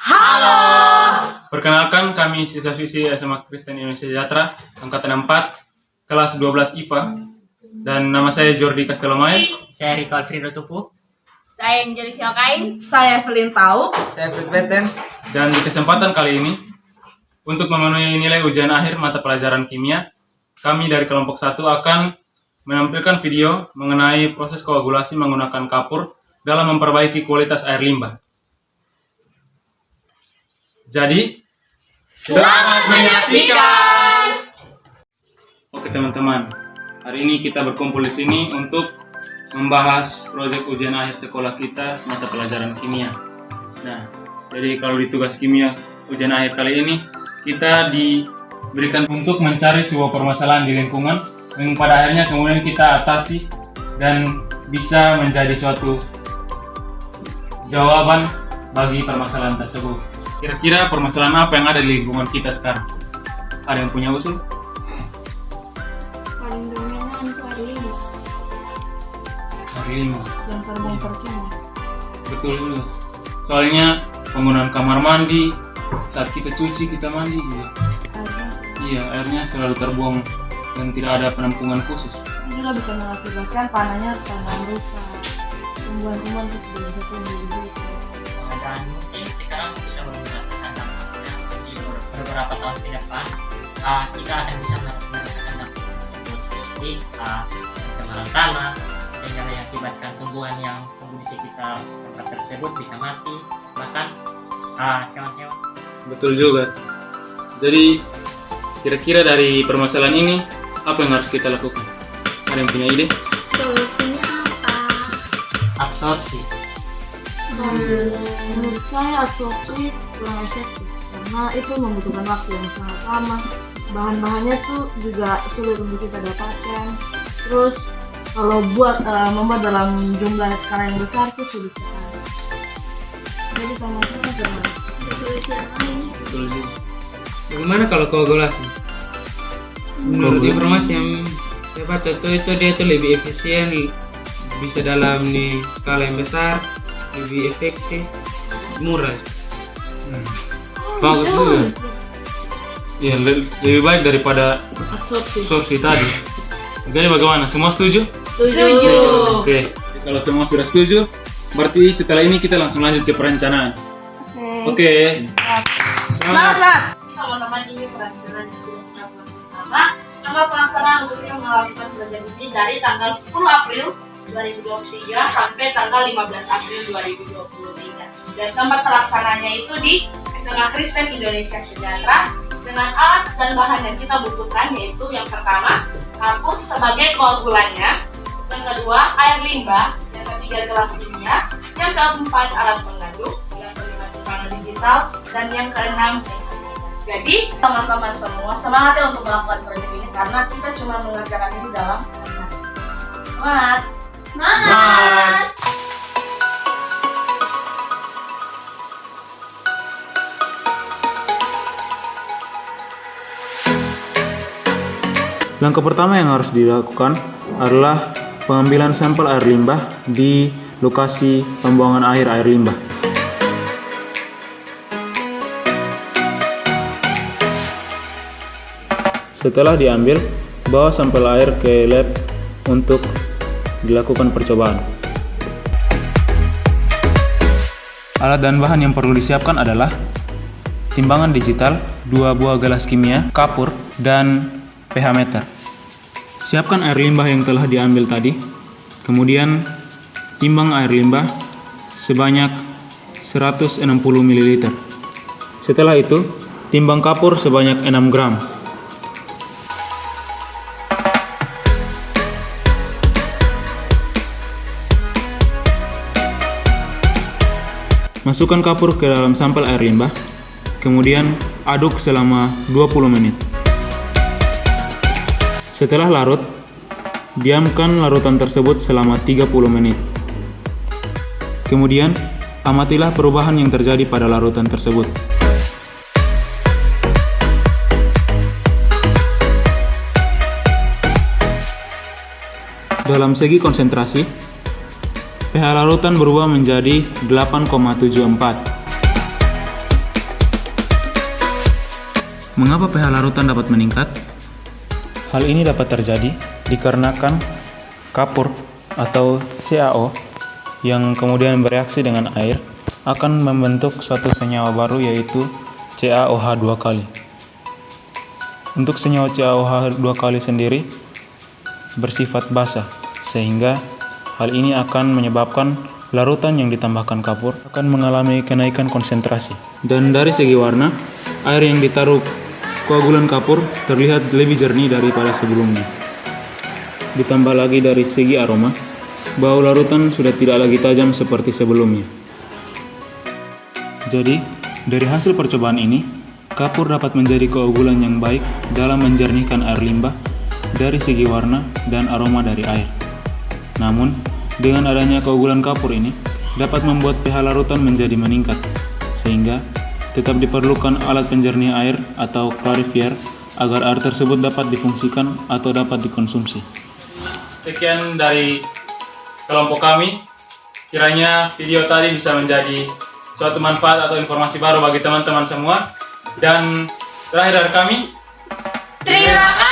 Halo. Perkenalkan, kami siswa-siswi SMA Kristen Indonesia Sejahtera Angkatan 4 kelas 12 IPA. Dan nama saya Jordi Castellomay. Saya Riko Alfredo Tupu. Saya Anjali Syakain. Saya Evelyn Tau. Saya Fred Beten. Dan di kesempatan kali ini, untuk memenuhi nilai ujian akhir mata pelajaran kimia, kami dari kelompok 1 akan menampilkan video mengenai proses koagulasi menggunakan kapur dalam memperbaiki kualitas air limbah. Jadi, Selamat menyaksikan. oke teman-teman, hari ini kita berkumpul di sini untuk membahas proyek ujian akhir sekolah kita mata pelajaran kimia. Nah, jadi kalau di tugas kimia ujian akhir kali ini kita diberikan untuk mencari sebuah permasalahan di lingkungan yang pada akhirnya kemudian kita atasi dan bisa menjadi suatu jawaban bagi permasalahan tersebut. Kira-kira permasalahan apa yang ada di lingkungan kita sekarang? Ada yang punya usul? Paling dominan itu air limbah. Air limbah. Dan karbon kimia. Betul juga. Soalnya penggunaan kamar mandi, saat kita cuci, kita mandi juga. Iya, airnya selalu terbuang dan tidak ada penampungan khusus. Ini juga bisa mengakibatkan panahnya tanah rusak. Tumbuhan-tumbuhan itu juga bisa tumbuh di situ. Dan mungkin sekarang kita baru merasakan dampaknya. Di beberapa tahun ke depan, kita akan bisa merasakan dampak tersebut. Jadi, pencemaran tanah sehingga mengakibatkan tumbuhan yang tumbuh di sekitar tempat tersebut bisa mati, bahkan hewan-hewan. Betul juga. Jadi, kira-kira dari permasalahan ini, apa yang harus kita lakukan? Ada yang punya ide? Solusinya apa? Absorpsi. Menurut saya absorpsi kurang efektif karena itu membutuhkan waktu yang sangat lama. Bahan-bahannya tuh juga sulit untuk kita dapatkan. Terus kalau membuat dalam jumlah skala yang besar tuh sulit sekali. Jadi sama-sama gimana? Solusi yang lain. Betul juga. Bagaimana kalau koagulasi? Menurut informasi yang saya baca itu dia tuh lebih efisien, bisa dalam nih skala yang besar, lebih efektif, murah. Bagus juga. Iya, lebih baik daripada absorpsi tadi. Jadi bagaimana? Semua setuju? Setuju. Oke, kalau semua sudah setuju, berarti setelah ini kita langsung lanjut ke perencanaan. Oke. Semangat! Teman-teman, ini perencanaan yang sudah kita buat bersama. Tanggal pelaksanaan untuk melakukan pelajaran ini dari tanggal 10 April 2023 sampai tanggal 15 April 2023. Dan tempat pelaksananya itu di SMA Kristen Indonesia Sejahtera dengan alat dan bahan yang kita butuhkan, yaitu yang pertama kapur sebagai koagulannya, yang kedua air limbah, yang ketiga gelas kimia, yang keempat alat pengaduk, yang kelima timbangan digital, dan yang keenam. Jadi teman-teman semua semangat ya untuk melakukan proyek ini karena kita cuma mengerjakan ini dalam semangat. Semangat. Langkah pertama yang harus dilakukan adalah pengambilan sampel air limbah di lokasi pembuangan air limbah. Setelah diambil, bawa sampel air ke lab untuk dilakukan percobaan. Alat dan bahan yang perlu disiapkan adalah timbangan digital, 2 buah gelas kimia, kapur, dan pH meter. Siapkan air limbah yang telah diambil tadi, kemudian timbang air limbah sebanyak 160 ml. Setelah itu, timbang kapur sebanyak 6 gram. Masukkan kapur ke dalam sampel air limbah, kemudian aduk selama 20 menit. Setelah larut, diamkan larutan tersebut selama 30 menit. Kemudian, amatilah perubahan yang terjadi pada larutan tersebut. Dalam segi konsentrasi, pH larutan berubah menjadi 8,74. Mengapa pH larutan dapat meningkat? Hal ini dapat terjadi dikarenakan kapur atau CaO yang kemudian bereaksi dengan air akan membentuk suatu senyawa baru yaitu CaOH 2 kali. Untuk senyawa CaOH 2 kali sendiri bersifat basa, sehingga hal ini akan menyebabkan larutan yang ditambahkan kapur akan mengalami kenaikan konsentrasi. Dan dari segi warna, air yang ditaruh koagulan kapur terlihat lebih jernih daripada sebelumnya. Ditambah lagi dari segi aroma, bau larutan sudah tidak lagi tajam seperti sebelumnya. Jadi, dari hasil percobaan ini, kapur dapat menjadi koagulan yang baik dalam menjernihkan air limbah dari segi warna dan aroma dari air. Namun, dengan adanya koagulan kapur ini dapat membuat pH larutan menjadi meningkat, sehingga tetap diperlukan alat penjernih air atau clarifier agar air tersebut dapat difungsikan atau dapat dikonsumsi. Sekian dari kelompok kami. Kiranya video tadi bisa menjadi suatu manfaat atau informasi baru bagi teman-teman semua. Dan terakhir dari kami, Terima kasih.